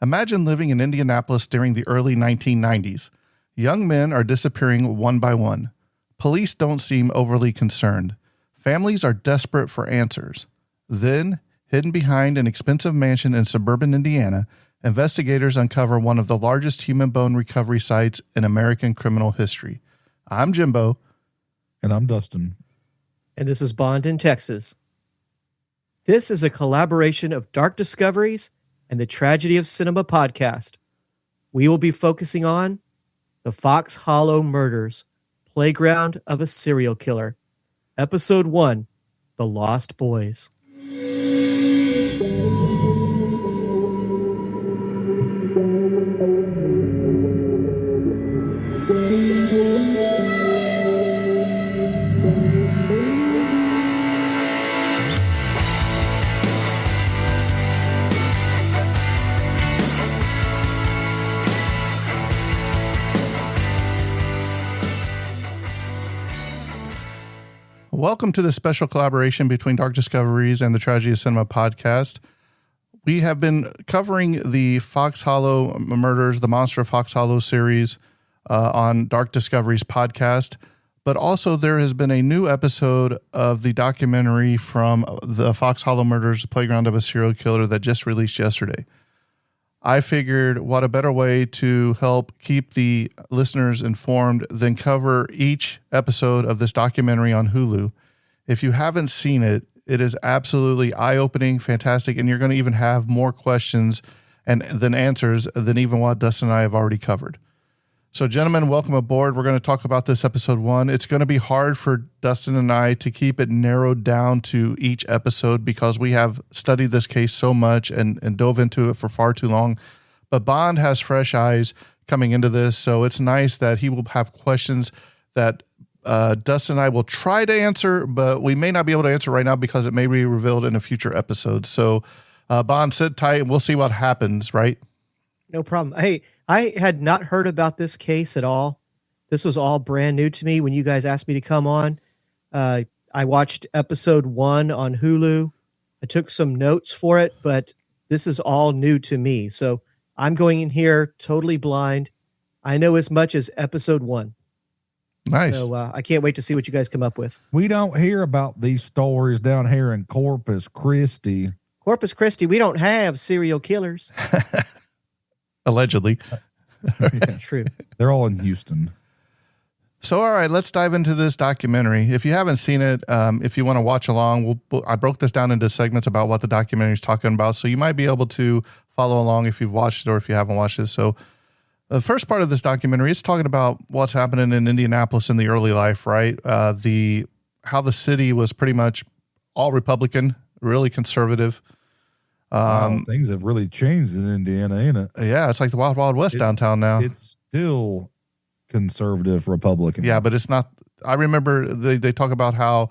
Imagine living in Indianapolis during the early 1990s. Young men are disappearing one by one. Police don't seem overly concerned. Families are desperate for answers. Then, hidden behind an expensive mansion in suburban Indiana, investigators uncover one of the largest human bone recovery sites in American criminal history. I'm Jimbo. And I'm Dustin. And this is Bond in Texas. This is a collaboration of Dark Discoveries and the Tragedy of Cinema podcast. We will be focusing on the Fox Hollow Murders, Playground of a Serial Killer. Episode 1, The Lost Boys. Welcome to this special collaboration between Dark Discoveries and the Tragedy of Cinema podcast. We have been covering the Fox Hollow Murders, the Monster of Fox Hollow series on Dark Discoveries podcast, but also there has been a new episode of the documentary from the Fox Hollow Murders, Playground of a Serial Killer that just released yesterday. I figured what a better way to help keep the listeners informed than cover each episode of this documentary on Hulu. If you haven't seen it, it is absolutely eye-opening, fantastic, and you're going to even have more questions than answers than even what Dustin and I have already covered. So, gentlemen, welcome aboard. We're going to talk about this episode 1. It's going to be hard for Dustin and I to keep it narrowed down to each episode because we have studied this case so much and dove into it for far too long. But Bond has fresh eyes coming into this, so it's nice that he will have questions that Dustin and I will try to answer, but we may not be able to answer right now because it may be revealed in a future episode. So, Bond, sit tight, and we'll see what happens, right? No problem. Hey, I had not heard about this case at all. This was all brand new to me when you guys asked me to come on. I watched episode 1 on Hulu. I took some notes for it, but this is all new to me. So I'm going in here totally blind. I know as much as episode 1. Nice. So I can't wait to see what you guys come up with. We don't hear about these stories down here in Corpus Christi. Corpus Christi, we don't have serial killers. Allegedly. Yeah. True. They're all in Houston. So, all right, let's dive into this documentary. If you haven't seen it, if you want to watch along, I broke this down into segments about what the documentary is talking about. So you might be able to follow along if you've watched it or if you haven't watched it. So the first part of this documentary is talking about what's happening in Indianapolis in the early life, right? How the city was pretty much all Republican, really conservative. Wow, things have really changed in Indiana, ain't it? Yeah, it's like the Wild Wild West downtown now. It's still conservative Republican. Yeah, but it's not. I remember they talk about how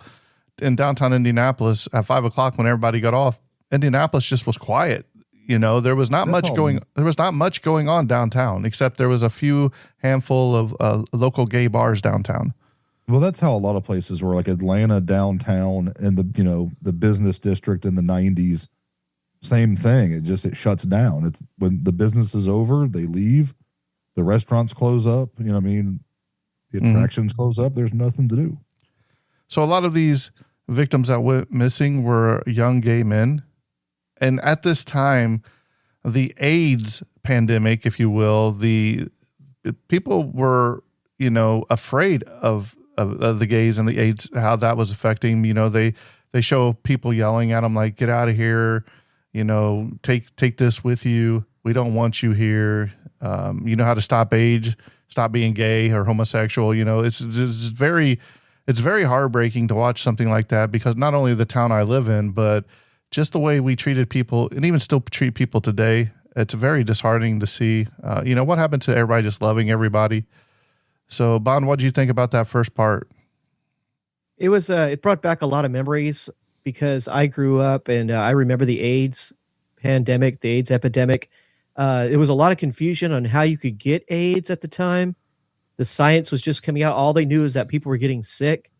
in downtown Indianapolis at 5 o'clock when everybody got off, Indianapolis just was quiet. You know, there was not much going on downtown, except there was a few handful of local gay bars downtown. Well, that's how a lot of places were, like Atlanta downtown and the business district in the 90s. Same thing. It shuts down. It's when the business is over, they leave. The restaurants close up. You know what I mean? The attractions close up. There's nothing to do. So a lot of these victims that went missing were young gay men. And at this time, the AIDS pandemic, if you will, the people were, afraid of the gays and the AIDS, how that was affecting. They show people yelling at them like, get out of here. Take this with you. We don't want you here. You know how to stop being gay or homosexual. It's very heartbreaking to watch something like that because not only the town I live in, but just the way we treated people and even still treat people today. It's very disheartening to see, what happened to everybody just loving everybody. So Bond, what did you think about that first part? It was, it brought back a lot of memories because I grew up and I remember the AIDS pandemic, the AIDS epidemic. There was a lot of confusion on how you could get AIDS at the time. The science was just coming out. All they knew is that people were getting sick.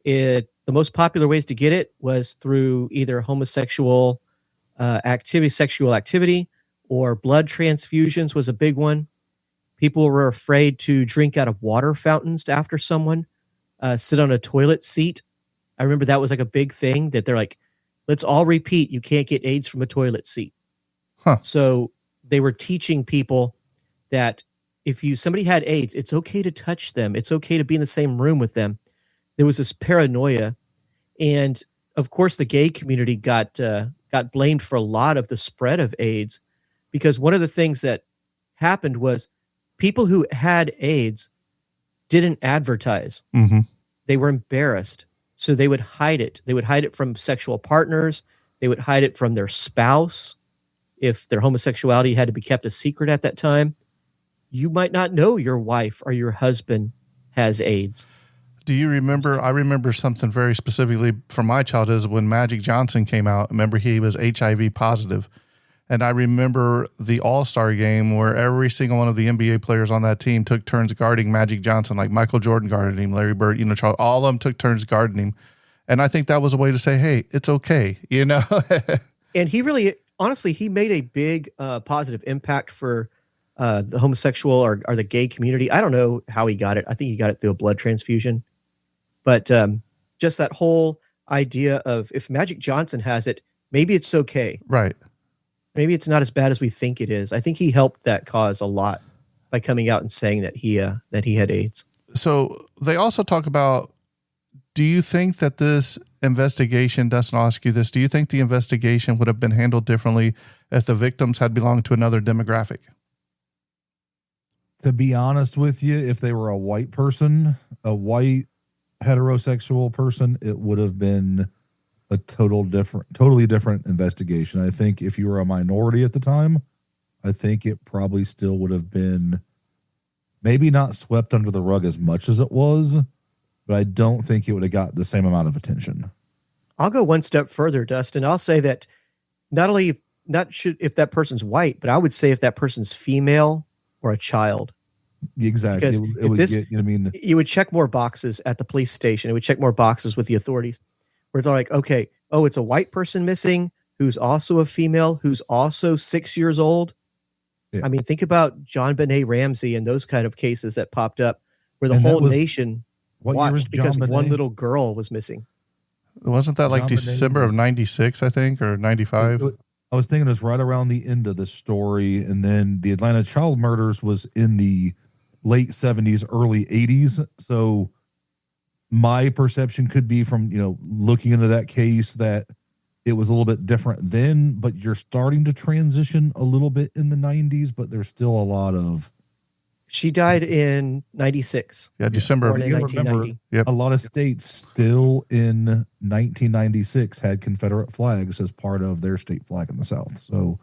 The most popular ways to get it was through either homosexual sexual activity, or blood transfusions was a big one. People were afraid to drink out of water fountains after someone, sit on a toilet seat. I remember that was like a big thing that they're like, let's all repeat, you can't get AIDS from a toilet seat. Huh. So they were teaching people that if somebody had AIDS, it's okay to touch them. It's okay to be in the same room with them. There was this paranoia. And of course, the gay community got blamed for a lot of the spread of AIDS, because one of the things that happened was people who had AIDS didn't advertise. Mm-hmm. They were embarrassed. So they would hide it. They would hide it from sexual partners. They would hide it from their spouse. If their homosexuality had to be kept a secret at that time, you might not know your wife or your husband has AIDS. Do you remember? I remember something very specifically from my childhood is when Magic Johnson came out. Remember, he was HIV positive. And I remember the All-Star game where every single one of the NBA players on that team took turns guarding Magic Johnson, like Michael Jordan guarded him, Larry Bird, Charles, all of them took turns guarding him. And I think that was a way to say, hey, it's okay, And he really, honestly, he made a big positive impact for the homosexual or the gay community. I don't know how he got it. I think he got it through a blood transfusion. But just that whole idea of if Magic Johnson has it, maybe it's okay. Right. Maybe it's not as bad as we think it is. I think he helped that cause a lot by coming out and saying that he had AIDS. So they also talk about, do you think that this investigation, Dustin, I'll ask you this, do you think the investigation would have been handled differently if the victims had belonged to another demographic? To be honest with you, if they were a white person, a white heterosexual person, it would have been a totally different investigation. I think if you were a minority at the time, I think it probably still would have been maybe not swept under the rug as much as it was, but I don't think it would have got the same amount of attention. I'll go one step further, Dustin. I'll say that if that person's white, but I would say if that person's female or a child. Exactly. You would check more boxes at the police station. It would check more boxes with the authorities. Where it's like, okay, it's a white person missing who's also a female, who's also 6 years old. Yeah. I mean, think about John Benet Ramsey and those kind of cases that popped up where the whole nation watched because one little girl was missing. Wasn't that like December of 96, I think, or 95? I was thinking it was right around the end of the story. And then the Atlanta child murders was in the late 70s, early 80s. So my perception could be from, looking into that case that it was a little bit different then, but you're starting to transition a little bit in the 90s, but there's still a lot of. She died in 96. Yeah, December of 1990. Yep. A lot of states still in 1996 had Confederate flags as part of their state flag in the South. So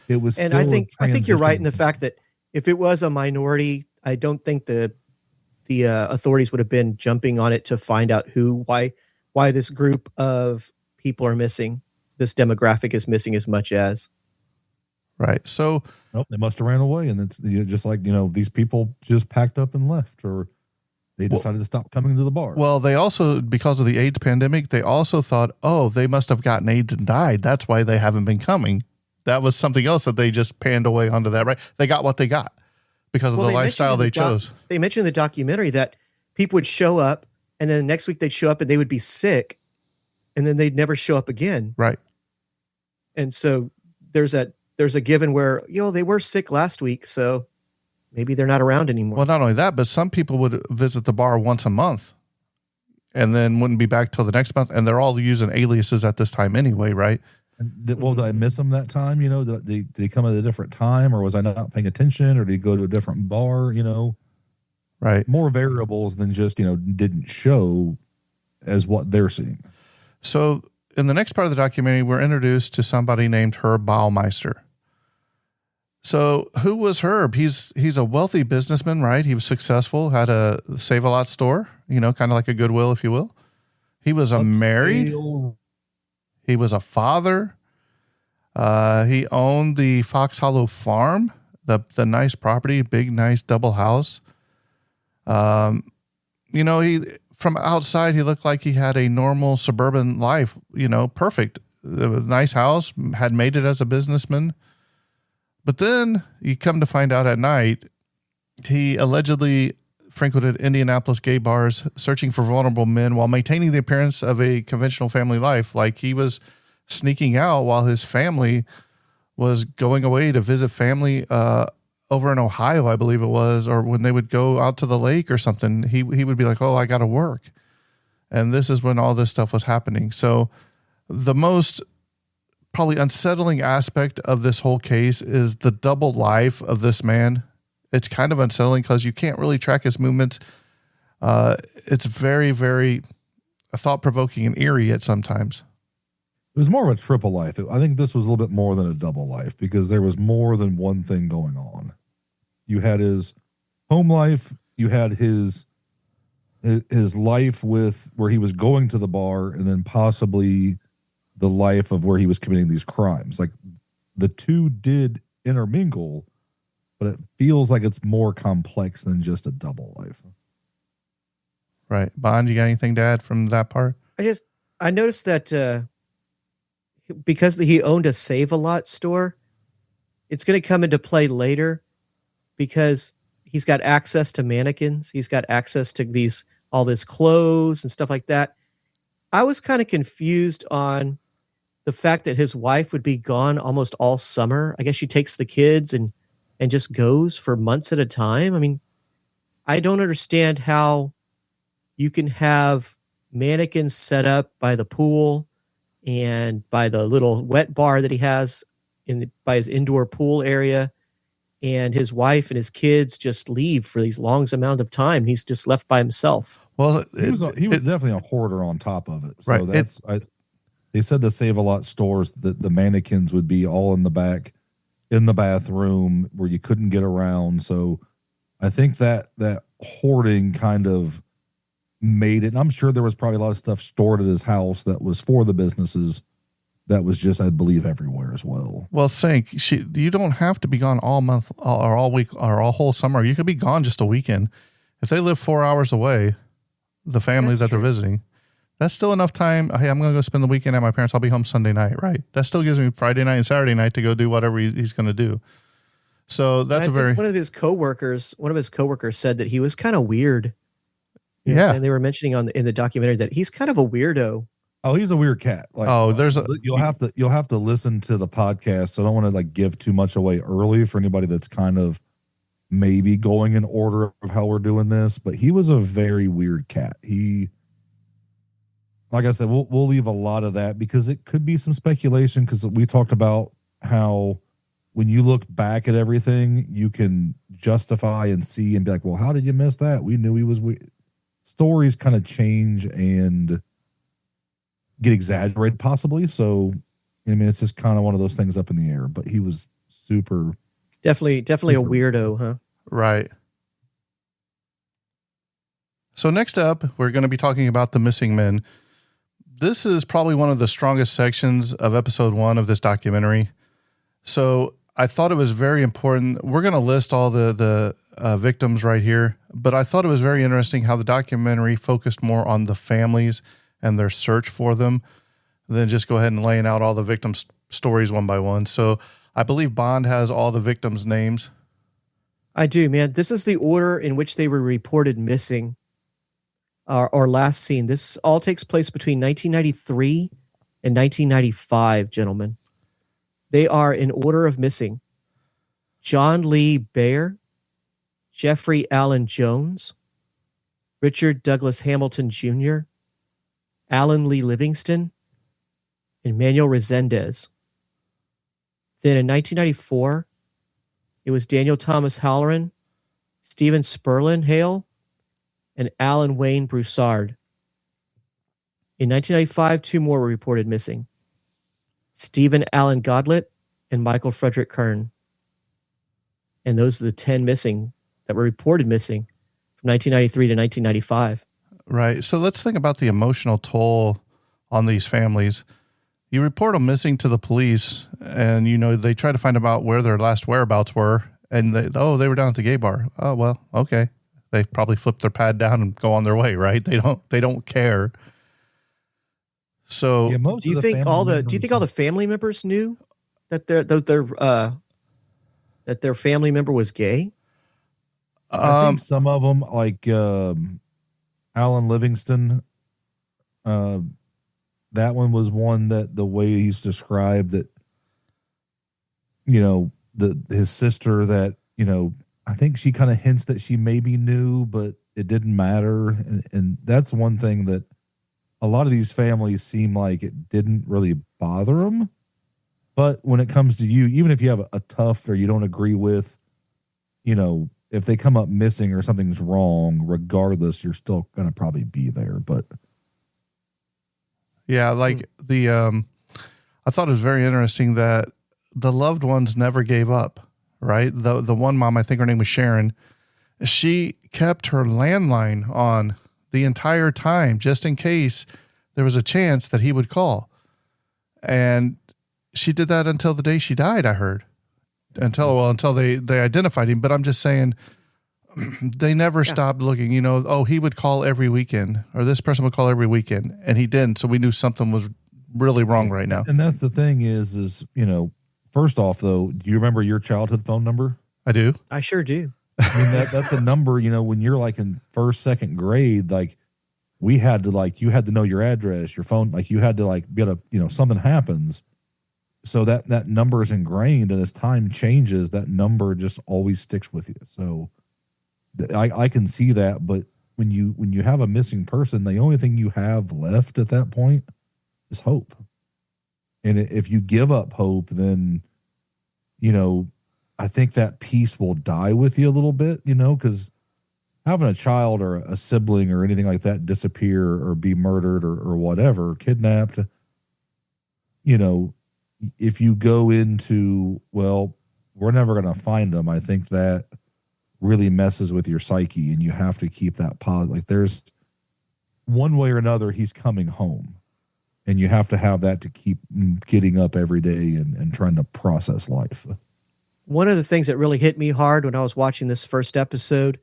it was. And I think you're right in the fact that if it was a minority, I don't think the authorities would have been jumping on it to find out why this group of people are missing. This demographic is missing as much as. Right. So they must have ran away. And it's just like, these people just packed up and left, or they decided to stop coming to the bar. Well, they also, because of the AIDS pandemic, they also thought, they must have gotten AIDS and died. That's why they haven't been coming. That was something else that they just panned away onto that, right? They got what they got because of the lifestyle they chose. They mentioned in the documentary that people would show up and then the next week they'd show up and they would be sick and then they'd never show up again. Right. And so there's a given where, they were sick last week, so maybe they're not around anymore. Well, not only that, but some people would visit the bar once a month and then wouldn't be back till the next month. And they're all using aliases at this time anyway, right? Did I miss them that time? Did they come at a different time, or was I not paying attention, or did he go to a different bar? Right. More variables than just, didn't show as what they're seeing. So in the next part of the documentary, we're introduced to somebody named Herb Baumeister. So who was Herb? He's a wealthy businessman, right? He was successful, had a Save-A-Lot store, kind of like a Goodwill, if you will. He was married. He was a father. He owned the Fox Hollow farm, the nice property, big, nice double house. He from outside, he looked like he had a normal suburban life, perfect. Nice house, had made it as a businessman. But then you come to find out at night, he allegedly frequented Indianapolis gay bars searching for vulnerable men while maintaining the appearance of a conventional family life. Like he was sneaking out while his family was going away to visit family over in Ohio, I believe it was, or when they would go out to the lake or something, he would be like, oh, I got to work. And this is when all this stuff was happening. So the most probably unsettling aspect of this whole case is the double life of this man. It's kind of unsettling because you can't really track his movements. It's very, very thought-provoking and eerie at sometimes. It was more of a triple life. I think this was a little bit more than a double life because there was more than one thing going on. You had his home life. You had his life with where he was going to the bar, and then possibly the life of where he was committing these crimes. Like the two did intermingle, but it feels like it's more complex than just a double life. Right. Bond, you got anything to add from that part? I noticed that because he owned a Save-A-Lot store, it's going to come into play later because he's got access to mannequins. He's got access to all this clothes and stuff like that. I was kind of confused on the fact that his wife would be gone almost all summer. I guess she takes the kids and just goes for months at a time. I mean, I don't understand how you can have mannequins set up by the pool and by the little wet bar that he has by his indoor pool area, and his wife and his kids just leave for these long amount of time. He's just left by himself. Well, he was definitely a hoarder on top of it. So right. They said the Save-A-Lot stores that the mannequins would be all in the back, in the bathroom where you couldn't get around. So I think that hoarding kind of made it. And I'm sure there was probably a lot of stuff stored at his house that was for the businesses that was just, I believe, everywhere as well. Well, you don't have to be gone all month or all week or all whole summer. You could be gone just a weekend. If they live 4 hours away, the families that they're visiting, that's still enough time. Hey, I'm going to go spend the weekend at my parents'. I'll be home Sunday night, right? That still gives me Friday night and Saturday night to go do whatever he's going to do. So that's one of his coworkers said that he was kind of weird. And they were mentioning in the documentary that he's kind of a weirdo. Oh, he's a weird cat. You'll have to listen to the podcast. So I don't want to give too much away early for anybody that's kind of maybe going in order of how we're doing this. But he was a very weird cat. Like I said, we'll leave a lot of that because it could be some speculation, because we talked about how when you look back at everything, you can justify and see and be like, well, how did you miss that? We knew he was weird. Stories kind of change and get exaggerated possibly. So, I mean, it's just kind of one of those things up in the air, but he was definitely a weirdo, huh? Right. So next up, we're going to be talking about the missing men. This is probably one of the strongest sections of episode 1 of this documentary. So I thought it was very important. We're going to list all the victims right here, but I thought it was very interesting how the documentary focused more on the families and their search for them than just go ahead and laying out all the victims' stories one by one. So I believe Bond has all the victims' names. I do, man. This is the order in which they were reported missing or last seen. This all takes place between 1993 and 1995, gentlemen. They are in order of missing: John Lee Baer, Jeffrey Allen Jones, Richard Douglas Hamilton Jr., Alan Lee Livingston, and Manuel Resendez. Then in 1994, it was Daniel Thomas Halloran, Stephen Sperlin Hale, and Alan Wayne Broussard. In 1995, 2 more were reported missing: Stephen Allen Godlet and Michael Frederick Kern. And those are the 10 missing that were reported missing from 1993 to 1995. Right. So let's think about the emotional toll on these families. You report them missing to the police, and they try to find out where their last whereabouts were, and they were down at the gay bar. Oh, well, okay. They probably flip their pad down and go on their way, right? They don't care. So do you think all the family members knew that their that their family member was gay? I think some of them, like Alan Livingston, that one was one that the way he's described that, his sister that, I think she kind of hints that she maybe knew, but it didn't matter. And that's one thing that a lot of these families seem like it didn't really bother them. But when it comes to you, even if you have a tough or you don't agree with, if they come up missing or something's wrong, regardless, you're still going to probably be there. But yeah, like I thought it was very interesting that the loved ones never gave up, right? The one mom, I think her name was Sharon, she kept her landline on the entire time, just in case there was a chance that he would call. And she did that until the day she died, I heard. Until they identified him. But I'm just saying, they never stopped looking, he would call every weekend, or this person would call every weekend, and he didn't. So we knew something was really wrong right now. And that's the thing is, first off, though, do you remember your childhood phone number? I do. I sure do. I mean, that's a number, when you're like in first, second grade, like we had to you had to know your address, your phone, like you had to be able to, something happens. So that number is ingrained, and as time changes, that number just always sticks with you. So I can see that, but when you have a missing person, the only thing you have left at that point is hope. And if you give up hope, then, I think that piece will die with you a little bit, because having a child or a sibling or anything like that disappear or be murdered or whatever, kidnapped, if you go into, well, we're never going to find them, I think that really messes with your psyche, and you have to keep that positive. Like there's one way or another, he's coming home, and you have to have that to keep getting up every day and trying to process life. One of the things that really hit me hard when I was watching this first episode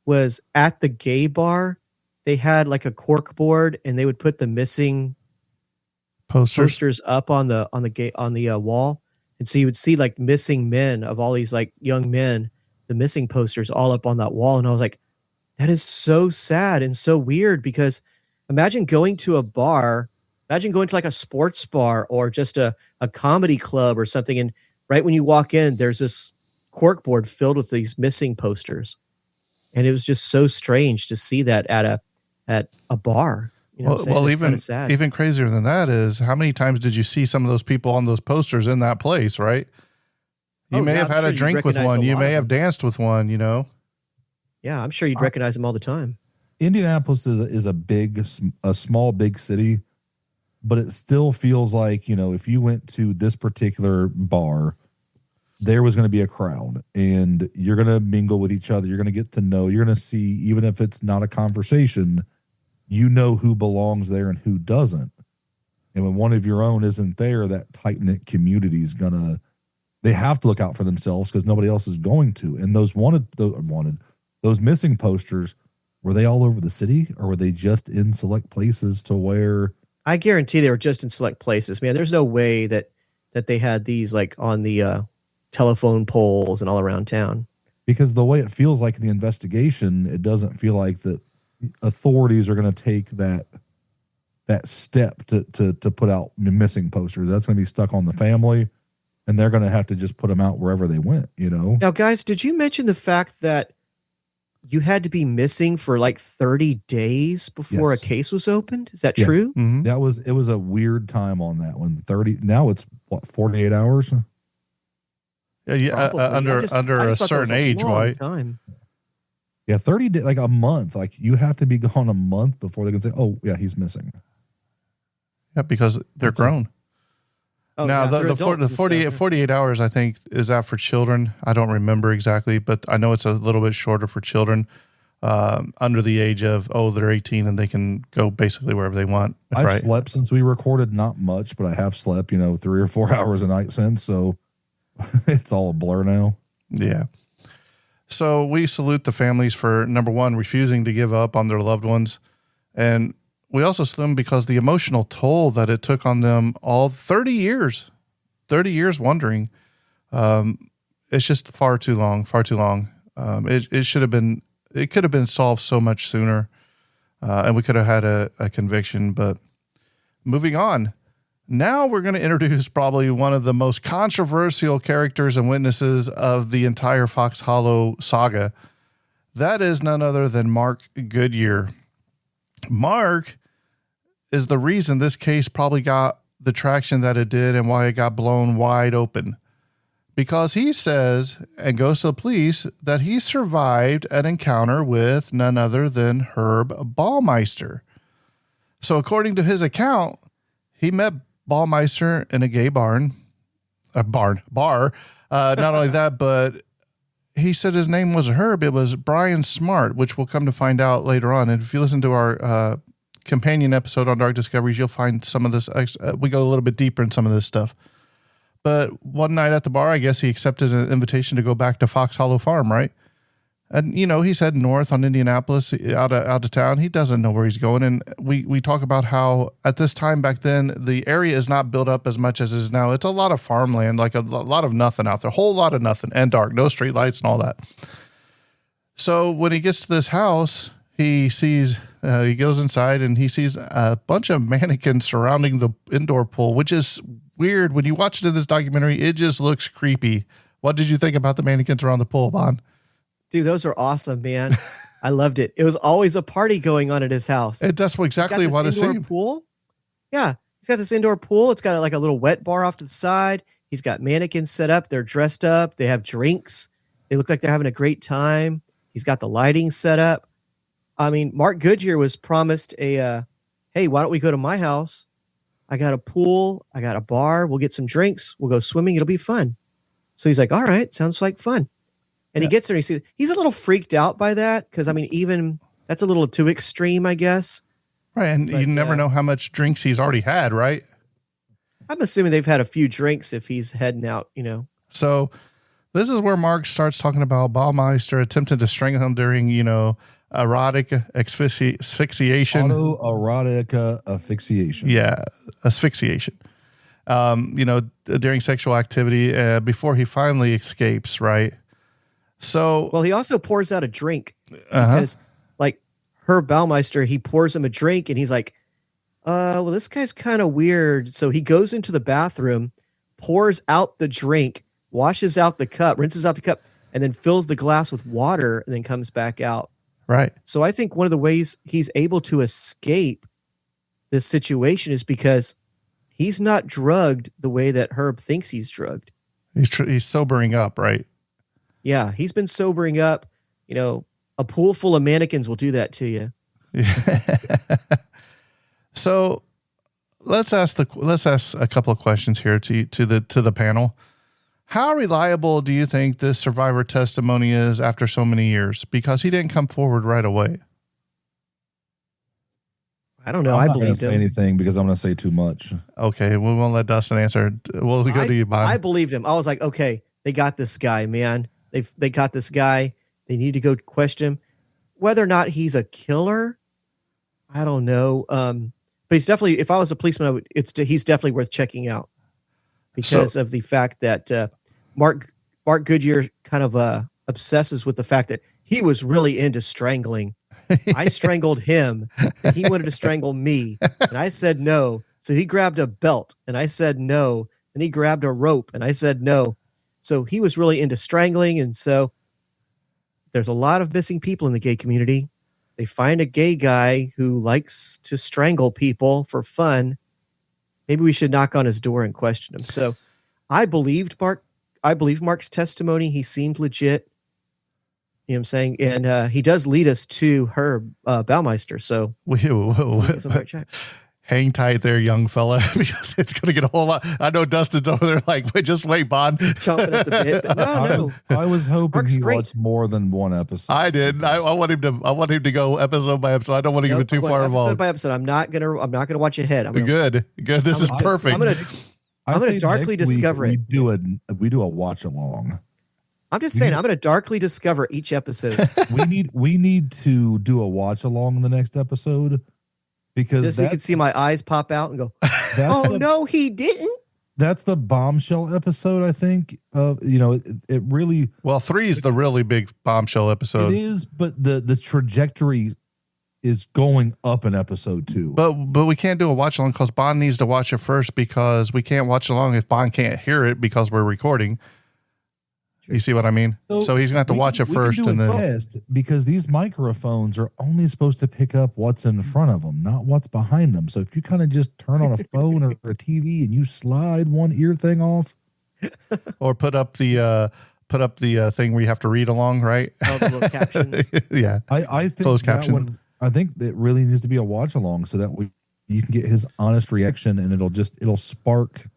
was at the gay bar, they had like a cork board, and they would put the missing posters up on the wall, and so you would see like missing men of all these like young men, the missing posters all up on that wall. And I was like, that is so sad and so weird, because imagine going to a bar, imagine going to like a sports bar or just a comedy club or something, and right when you walk in, there's this corkboard filled with these missing posters, and it was just so strange to see that at a bar. Well, even crazier than that is, how many times did you see some of those people on those posters in that place, right? You may have had a drink with one. You may have danced with one, Yeah, I'm sure you'd recognize them all the time. Indianapolis is a small, big city, but it still feels like, if you went to this particular bar, there was going to be a crowd, and you're going to mingle with each other. You're going to get to know, you're going to see, even if it's not a conversation, who belongs there and who doesn't. And when one of your own isn't there, that tight-knit community is they have to look out for themselves because nobody else is going to. And those those missing posters, were they all over the city, or were they just in select places to where? I guarantee they were just in select places, man. There's no way that they had these like on the telephone poles and all around town. Because the way it feels like in the investigation, it doesn't feel like that authorities are going to take that step to put out missing posters. That's going to be stuck on the family, and they're going to have to just put them out wherever they went, Now, guys, did you mention the fact that you had to be missing for like 30 days before a case was opened? Is that true? Mm-hmm. It was a weird time on that one. 30. Now it's 48 hours. Yeah, under a certain age, right? Time. Yeah, 30 days, like a month. Like you have to be gone a month before they can say, "Oh, yeah, he's missing." Yeah, because they're grown. Now the 48 hours, I think, is that for children? I don't remember exactly, but I know it's a little bit shorter for children under the age of they're 18 and they can go basically wherever they want. I've slept since we recorded, not much, but I have slept 3 or 4 hours a night since, so it's all a blur now. Yeah. So we salute the families for, number one, refusing to give up on their loved ones. And we also salute them because the emotional toll that it took on them all 30 years wondering. it's just far too long. It could have been solved so much sooner, and we could have had a conviction. But moving on, now we're going to introduce probably one of the most controversial characters and witnesses of the entire Fox Hollow saga. That is none other than Mark Goodyear. Mark is the reason this case probably got the traction that it did and why it got blown wide open. Because he says and goes to the police that he survived an encounter with none other than Herb Baumeister. So according to his account, he met Baumeister in a gay bar. Not only that, but he said his name wasn't Herb. It was Brian Smart, which we'll come to find out later on. And if you listen to our companion episode on Dark Discoveries, you'll find some of this. We go a little bit deeper in some of this stuff. But one night at the bar, I guess he accepted an invitation to go back to Fox Hollow Farm, right? And, you know, he's heading north on Indianapolis, out of town. He doesn't know where he's going. And we talk about how at this time back then, the area is not built up as much as it is now. It's a lot of farmland, like a lot of nothing out there, a whole lot of nothing and dark, no street lights and all that. So when he gets to this house, he sees, he goes inside and he sees a bunch of mannequins surrounding the indoor pool, which is weird. When you watch it in this documentary, it just looks creepy. What did you think about the mannequins around the pool, Bon? Dude, those are awesome, man. I loved it. It was always a party going on at his house. That's exactly what it seemed. Pool. Yeah. He's got this indoor pool. It's got like a little wet bar off to the side. He's got mannequins set up. They're dressed up. They have drinks. They look like they're having a great time. He's got the lighting set up. I mean, Mark Goodyear was promised hey, why don't we go to my house? I got a pool. I got a bar. We'll get some drinks. We'll go swimming. It'll be fun. So he's like, all right, sounds like fun. And he gets there and he's a little freaked out by that. Cause I mean, even that's a little too extreme, I guess. Right. And you never know how much drinks he's already had, right? I'm assuming they've had a few drinks if he's heading out, you know. So this is where Mark starts talking about Baumeister attempting to strangle him during, you know, erotic asphyxiation. Autoerotic asphyxiation. Yeah, asphyxiation. You know, during sexual activity before he finally escapes, right? So, well, he also pours out a drink because, like, Herb Baumeister, he pours him a drink and he's like, well, this guy's kind of weird. So he goes into the bathroom, pours out the drink, washes out the cup, rinses out the cup, and then fills the glass with water and then comes back out. Right. So I think one of the ways he's able to escape this situation is because he's not drugged the way that Herb thinks he's drugged. He's sobering up, right? Yeah, he's been sobering up. You know, a pool full of mannequins will do that to you. So let's ask a couple of questions here to the panel. How reliable do you think this survivor testimony is after so many years? Because he didn't come forward right away. I don't know. I'm I not believe going to say anything because I'm going to say too much. Okay, we won't let Dustin answer. We'll go to you, Bob. I believed him. I was like, okay, they got this guy, man. They got this guy. They need to go question him. Whether or not he's a killer, I don't know. But he's definitely. If I was a policeman, he's definitely worth checking out because of the fact that Mark Goodyear kind of obsesses with the fact that he was really into strangling. I strangled him and he wanted to strangle me. And I said no. So he grabbed a belt and I said no. And he grabbed a rope and I said no. So he was really into strangling. And so there's a lot of missing people in the gay community. They find a gay guy who likes to strangle people for fun. Maybe we should knock on his door and question him. So I believed Mark. I believe Mark's testimony. He seemed legit. You know what I'm saying? And he does lead us to Herb Baumeister. So hang tight there, young fella, because it's going to get a whole lot. I know Dustin's over there like, wait, just wait, Bond. Chomping at the bit. But no. I was hoping Mark's he great. watched more than one episode. I did. I want him to go episode by episode. I don't want to give it too far involved. Episode by episode. I'm not gonna watch ahead. Good. This is perfect. I'm gonna darkly discover it. We do a watch along. I'm just saying, I'm going to darkly discover each episode. we need to do a watch along in the next episode because just so you can see my eyes pop out and go, oh, no, he didn't. that's the bombshell episode, I think. It really, Well, 3 is the really big bombshell episode. it is, but the trajectory is going up in episode 2. But we can't do a watch along because Bond needs to watch it first, because we can't watch along if Bond can't hear it because we're recording. You see what I mean? So he's gonna have to watch it first, and then test, because these microphones are only supposed to pick up what's in front of them, not what's behind them. So if you kind of just turn on a phone or a TV and you slide one ear thing off, or put up the thing where you have to read along, right? All the little captions. Yeah, I think closed that caption. one, I think that really needs to be a watch along so that you can get his honest reaction, and it'll spark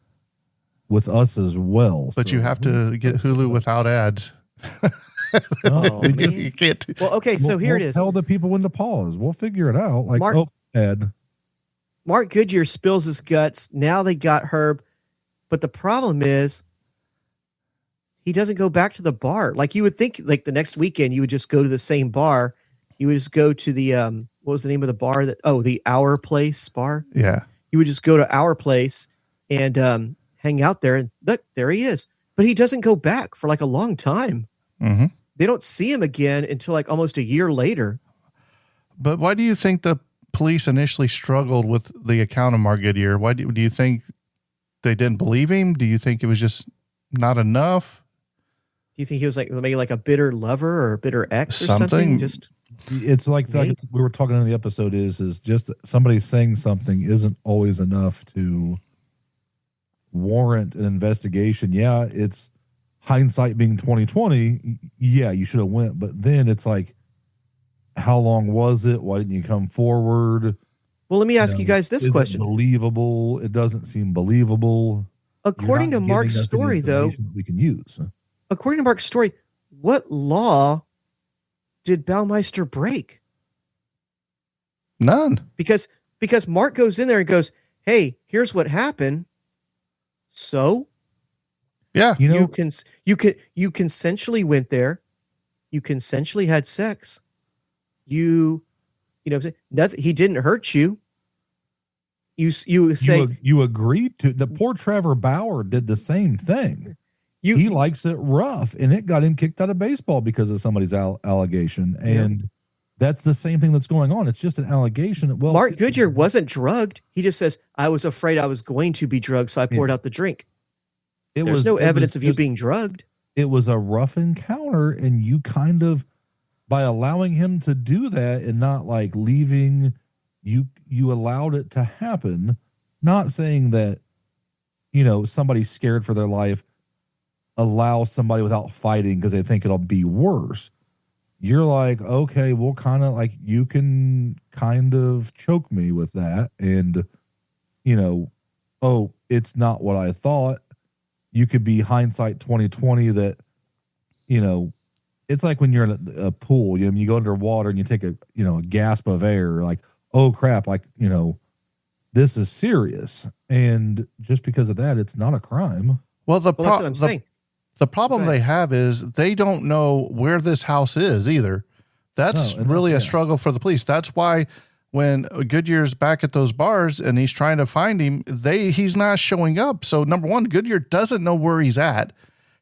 with us as well. But so you have to get Hulu without ads. Oh, You can't. well, okay, so here it is. Tell the people when to pause. We'll figure it out. Like, ad. Mark Goodyear spills his guts. Now they got Herb, but the problem is he doesn't go back to the bar. Like you would think, like the next weekend you would just go to the same bar. You would just go to the what was the name of the bar the Our Place bar? Yeah. You would just go to Our Place and hang out there, and look, there he is. But he doesn't go back for like a long time. Mm-hmm. They don't see him again until like almost a year later. But why do you think the police initially struggled with the account of Mark Goodyear? Why do you think they didn't believe him? Do you think it was just not enough? Do you think he was like maybe like a bitter lover or a bitter ex or something? Just it's like we were talking in the episode is just somebody saying something isn't always enough to warrant an investigation. Yeah, it's hindsight being 2020. Yeah, you should have went, but then it's like, how long was it? Why didn't you come forward? Well, let me ask you guys this question. Believable? It doesn't seem believable. According to Mark's story, though, we can use. According to Mark's story, what law did Baumeister break? None. Because Mark goes in there and goes, "Hey, here's what happened." So, yeah, you consensually went there. You consensually had sex. Nothing. He didn't hurt you. You say you agreed to. The poor Trevor Bauer did the same thing. He likes it rough, and it got him kicked out of baseball because of somebody's allegation. And that's the same thing that's going on. It's just an allegation. Well, Mark Goodyear wasn't drugged. He just says, "I was afraid I was going to be drugged, so I poured out the drink." There's no evidence of you being drugged. It was a rough encounter, and you kind of, by allowing him to do that and not like leaving, you allowed it to happen. Not saying that, somebody's scared for their life, allow somebody without fighting because they think it'll be worse. You're like, okay, well, kind of like you can kind of choke me with that. And, it's not what I thought. You could be hindsight 2020 that, it's like when you're in a pool, you go underwater and you take a gasp of air, like, oh crap, like, this is serious. And just because of that, it's not a crime. Well, that's what I'm saying. The problem they have is they don't know where this house is either. That's really a struggle for the police. That's why when Goodyear's back at those bars and he's trying to find him, he's not showing up. So number one, Goodyear doesn't know where he's at.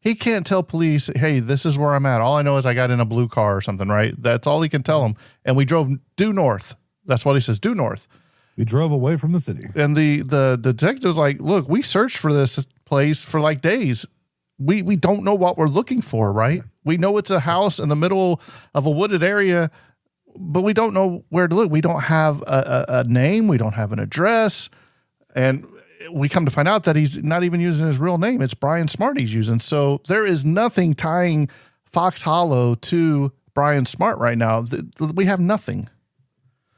He can't tell police, hey, this is where I'm at. All I know is I got in a blue car or something, right? That's all he can tell them. And we drove due north. That's what he says, due north. We drove away from the city. And the detective's like, look, we searched for this place for like days. We don't know what we're looking for, right? We know it's a house in the middle of a wooded area, but we don't know where to look. We don't have a name. We don't have an address. And we come to find out that he's not even using his real name. It's Brian Smart he's using. So there is nothing tying Fox Hollow to Brian Smart right now. We have nothing.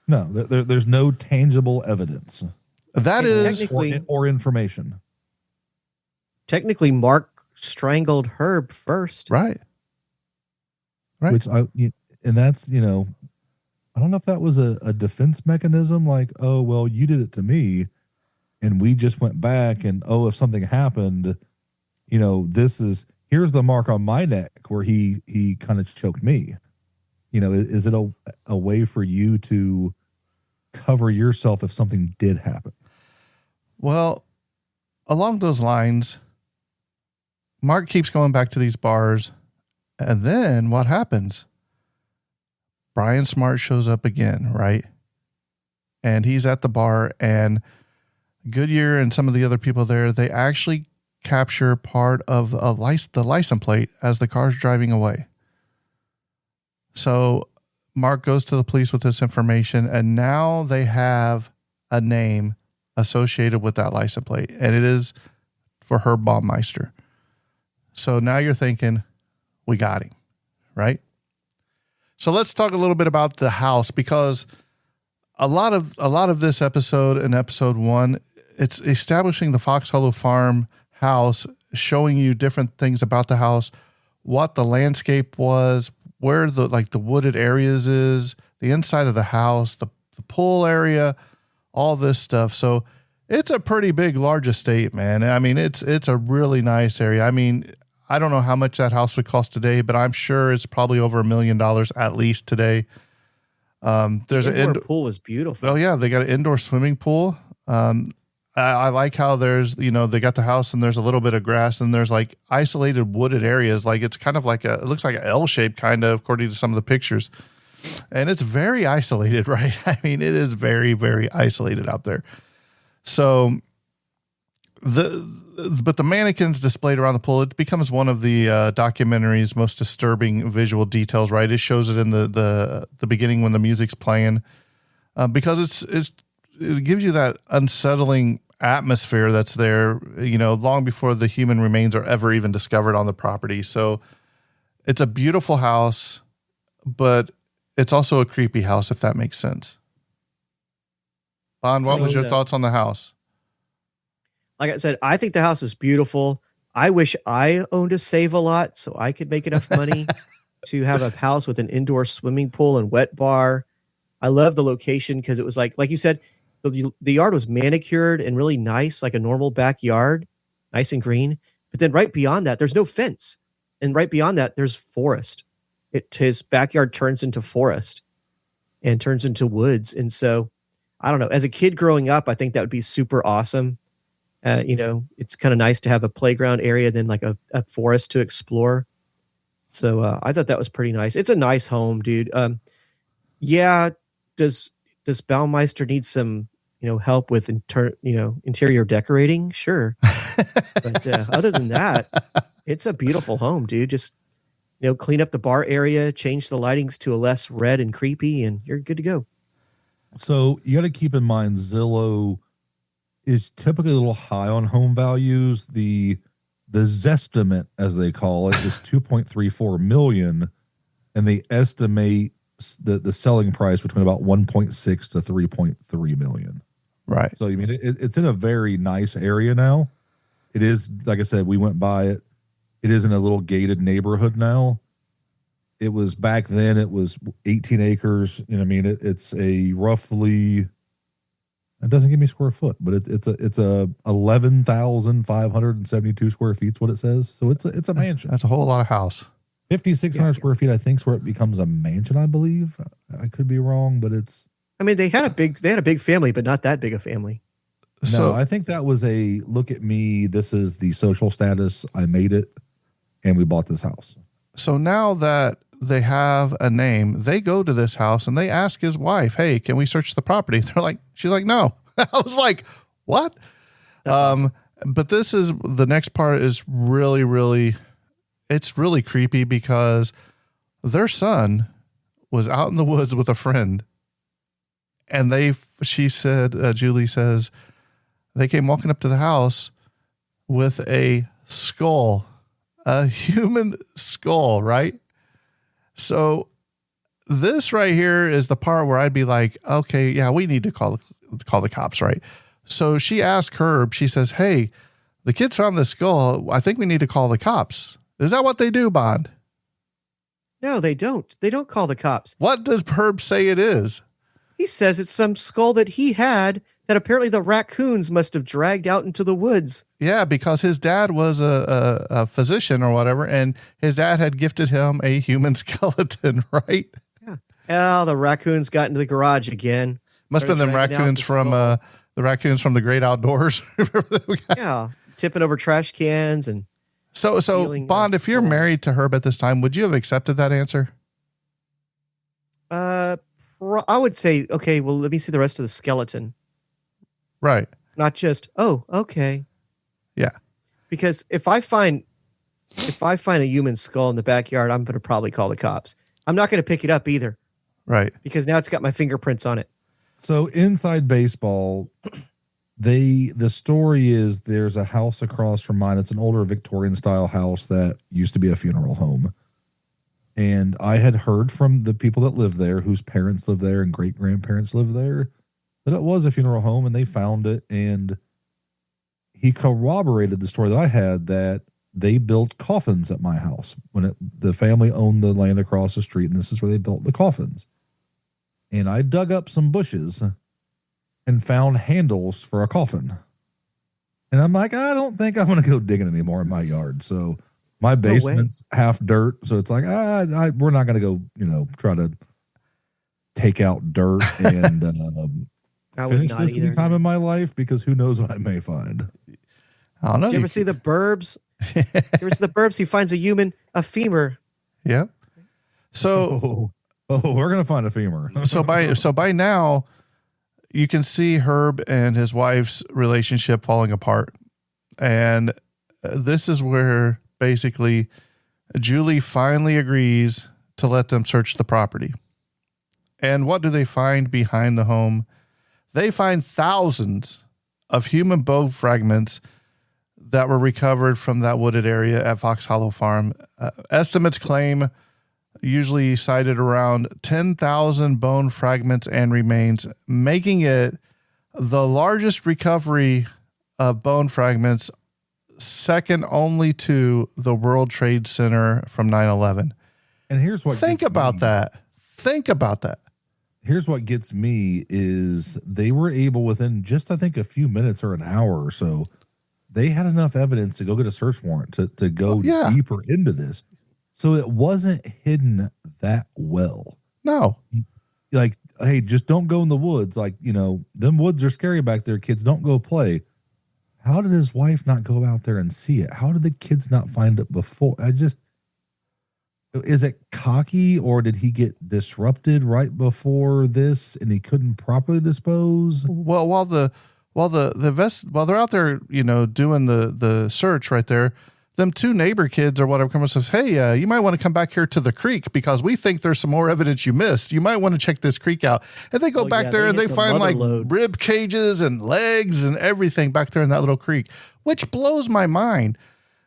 No, there's no tangible evidence. That is or information. Technically, Mark strangled Herb first. Right. Which and that's, I don't know if that was a defense mechanism. Like, oh, well, you did it to me. And we just went back and, if something happened, here's the mark on my neck where he kind of choked me. Is it a way for you to cover yourself if something did happen? Well, along those lines, Mark keeps going back to these bars. And then what happens? Brian Smart shows up again, right? And he's at the bar, and Goodyear and some of the other people there, they actually capture part of the license plate as the car's driving away. So Mark goes to the police with this information, and now they have a name associated with that license plate, and it is for Herb Baumeister. So now you're thinking, we got him, right? So let's talk a little bit about the house, because a lot of this episode and episode 1, it's establishing the Fox Hollow Farm house, showing you different things about the house, what the landscape was, where the wooded areas is, the inside of the house, the pool area, all this stuff. So it's a pretty big, large estate, man. I mean, it's a really nice area. I mean, I don't know how much that house would cost today, but I'm sure it's probably over $1 million at least today. There's an indoor pool was beautiful. Oh yeah, they got an indoor swimming pool. I like how there's, they got the house and there's a little bit of grass and there's like isolated wooded areas. Like it's kind of like it looks like an L shape kind of, according to some of the pictures. And it's very isolated, right? I mean, it is very, very isolated out there. So but the mannequins displayed around the pool, it becomes one of the documentary's most disturbing visual details, right? It shows it in the beginning when the music's playing, because it gives you that unsettling atmosphere that's there, long before the human remains are ever even discovered on the property. So it's a beautiful house, but it's also a creepy house, if that makes sense. Bond, what was your thoughts on the house? Like I said, I think the house is beautiful. I wish I owned a Save-A-Lot so I could make enough money to have a house with an indoor swimming pool and wet bar. I love the location because it was like you said, the yard was manicured and really nice, like a normal backyard, nice and green. But then right beyond that, there's no fence. And right beyond that, there's forest. His backyard turns into forest and turns into woods. And so, I don't know, as a kid growing up, I think that would be super awesome. It's kind of nice to have a playground area, then like a forest to explore. So I thought that was pretty nice. It's a nice home, dude. Does Baumeister need some, help with interior decorating? Sure. But other than that, it's a beautiful home, dude. Just, clean up the bar area, change the lightings to a less red and creepy, and you're good to go. So you got to keep in mind, Zillow is typically a little high on home values. The Zestimate, as they call it, is 2.34 million, and they estimate the selling price between about 1.6 to 3.3 million. Right. So, I mean, it's in a very nice area now. It is, like I said, we went by it. It is in a little gated neighborhood now. It was back then, it was 18 acres. It's a roughly, it doesn't give me square foot, but it's a 11,572 square feet is what it says. So it's a mansion. That's a whole lot of house. 5,600 square feet, I think, is where it becomes a mansion, I believe. I could be wrong, but it's. I mean, they had a big family, but not that big a family. No, I think that was a look at me. This is the social status. I made it, and we bought this house. So now that they have a name, they go to this house and they ask his wife, "Hey, can we search the property?" She's like, "No." I was like, "What?" Awesome. But the next part is really, really, it's really creepy because their son was out in the woods with a friend, and Julie says, they came walking up to the house with a skull, a human skull, right? So this right here is the part where I'd be like, okay, yeah, we need to call the cops, right? So she asked Herb, she says, "Hey, the kids found this skull. I think we need to call the cops." Is that what they do, Bond? No, they don't. They don't call the cops. What does Herb say it is? He says it's some skull that he had that apparently the raccoons must have dragged out into the woods. Yeah, because his dad was a physician or whatever, and his dad had gifted him a human skeleton, right? Yeah. Oh, the raccoons got into the garage again. Must have been the raccoons from the Great Outdoors. Yeah. tipping over trash cans and So stealing, Bond, if you're skulls. married to Herb at this time, would you have accepted that answer? I would say, okay, well, let me see the rest of the skeleton. Right. Not just, oh, okay. Yeah. Because if I find a human skull in the backyard, I'm going to probably call the cops. I'm not going to pick it up either Right. because now it's got my fingerprints on it. So inside baseball, the story is there's a house across from mine. It's an older Victorian style house that used to be a funeral home. And I had heard from the people that lived there, whose parents lived there and great grandparents lived there, that it was a funeral home, and they found it. And he corroborated the story that I had that they built coffins at my house when the family owned the land across the street, and this is where they built the coffins. And I dug up some bushes and found handles for a coffin. And I'm like, I don't think I'm going to go digging anymore in my yard. So my basement's half dirt. So it's like, we're not going to go, try to take out dirt and finish this anytime in my life, because who knows what I may find. I don't know. You ever see the Burbs? You ever see the Burbs? He finds a femur. Yeah. So, we're going to find a femur. so by now, you can see Herb and his wife's relationship falling apart. And this is where basically Julie finally agrees to let them search the property. And what do they find behind the home? They find thousands of human bone fragments that were recovered from that wooded area at Fox Hollow Farm. Estimates claim usually cited around 10,000 bone fragments and remains, making it the largest recovery of bone fragments, second only to the World Trade Center from 9/11. And here's what Think about that. Here's what gets me is they were able within just, I think, a few minutes or an hour or so, they had enough evidence to go get a search warrant to go deeper into this. So it wasn't hidden that well. No. Like, hey, just don't go in the woods. Like, them woods are scary back there. Kids, don't go play. How did his wife not go out there and see it? How did the kids not find it before? Is it cocky, or did he get disrupted right before this and he couldn't properly dispose? Well, while they're out there, doing the search right there, them two neighbor kids or whatever come and says, hey, you might want to come back here to the creek because we think there's some more evidence you missed. You might want to check this creek out. And they go back there and they find like rib cages and legs and everything back there in that little creek, which blows my mind.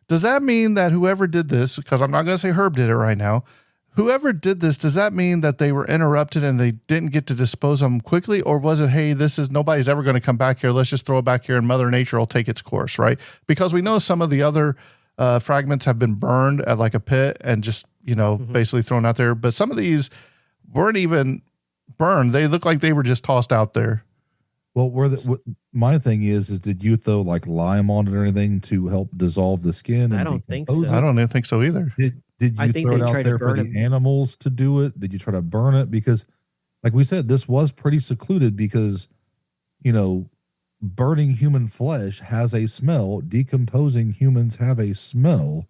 Does that mean that whoever did this, because I'm not going to say Herb did it right now, whoever did this, does that mean that they were interrupted and they didn't get to dispose of them quickly? Or was it, hey, nobody's ever going to come back here. Let's just throw it back here and Mother Nature will take its course, right? Because we know some of the other fragments have been burned at like a pit and just, basically thrown out there. But some of these weren't even burned. They look like they were just tossed out there. Well, my thing is did you throw like lime on it or anything to help dissolve the skin? I don't think so. I don't even think so either. Did you throw it out there for the animals to do it? Did you try to burn it? Because like we said, this was pretty secluded because, burning human flesh has a smell. Decomposing humans have a smell.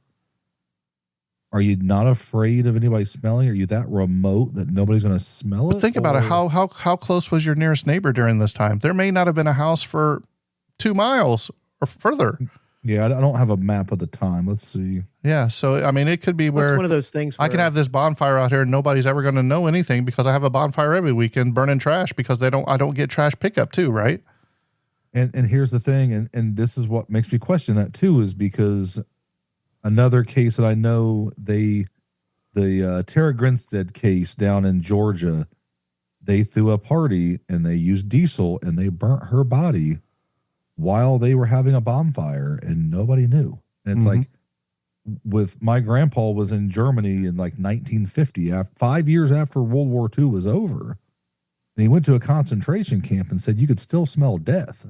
Are you not afraid of anybody smelling? Are you that remote that nobody's going to smell it? But think about it. How close was your nearest neighbor during this time? There may not have been a house for 2 miles or further. Yeah, I don't have a map of the time. Let's see. Yeah, so I mean, it could be where it's one of those things. I can have this bonfire out here and nobody's ever going to know anything because I have a bonfire every weekend burning trash because I don't get trash pickup too, right? And here's the thing, and this is what makes me question that too, is because another case that I know, the Tara Grinstead case down in Georgia, they threw a party and they used diesel and they burnt her body while they were having a bonfire and nobody knew. And it's like, with my grandpa was in Germany in like 1950, 5 years after World War II was over, and he went to a concentration camp and said you could still smell death.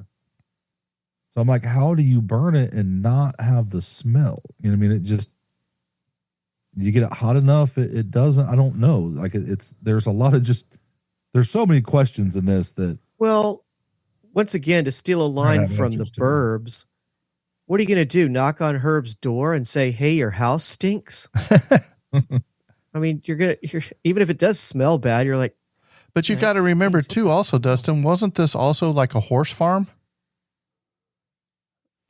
So I'm like, how do you burn it and not have the smell? You know what I mean? It just, you get it hot enough. It doesn't, I don't know. Like there's a lot of there's so many questions in this that. Well, once again, to steal a line from the Burbs, what are you going to do? Knock on Herb's door and say, "Hey, your house stinks"? I mean, you're even if it does smell bad, you're like. But you got to remember too, also, Dustin, wasn't this also like a horse farm?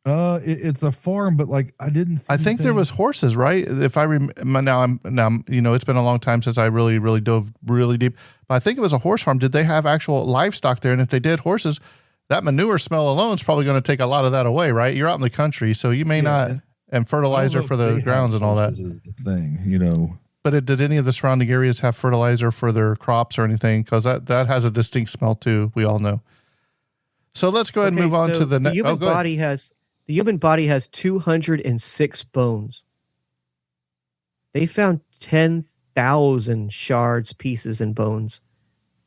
It's a farm, but like I didn't see I think there was horses, right? If I now, it's been a long time since I really dove really deep, but I think it was a horse farm. Did they have actual livestock there? And if they did horses, that manure smell alone is probably going to take a lot of that away, right? You're out in the country, so you may not, and fertilizer for the grounds and all that is the thing, you know. But did any of the surrounding areas have fertilizer for their crops or anything? Because that has a distinct smell too. We all know. So let's go ahead and move on to the next. The human body has 206 bones. They found 10,000 shards, pieces, and bones.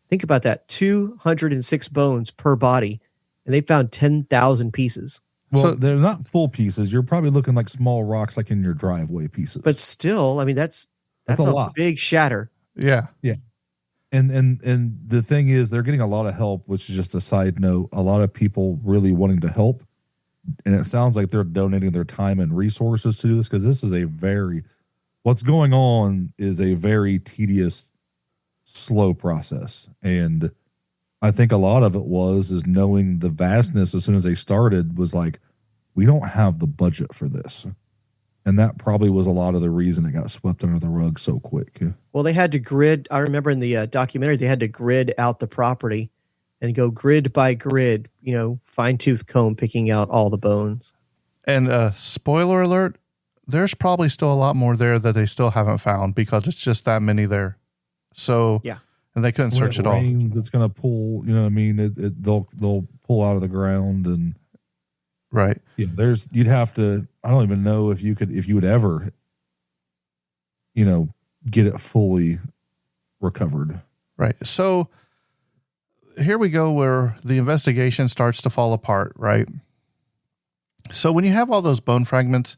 Think about that. 206 bones per body, and they found 10,000 pieces. Well, so, they're not full pieces. You're probably looking like small rocks, like in your driveway pieces. But still, I mean, that's a lot. Big shatter. Yeah. Yeah. And the thing is, they're getting a lot of help, which is just a side note. A lot of people really wanting to help. And it sounds like they're donating their time and resources to do this, because this is what's going on is a very tedious, slow process. And I think a lot of it is knowing the vastness as soon as they started was like, we don't have the budget for this. And that probably was a lot of the reason it got swept under the rug so quick. Well, they had to grid. I remember in the documentary, they had to grid out the property and go grid by grid, fine tooth comb, picking out all the bones. And spoiler alert, there's probably still a lot more there that they still haven't found, because it's just that many there. So, yeah. And they couldn't search it all. It's going to pull, they'll pull out of the ground and. Right. Yeah. You'd have to, I don't even know if you would ever, get it fully recovered. Right. So here we go where the investigation starts to fall apart, right? So when you have all those bone fragments,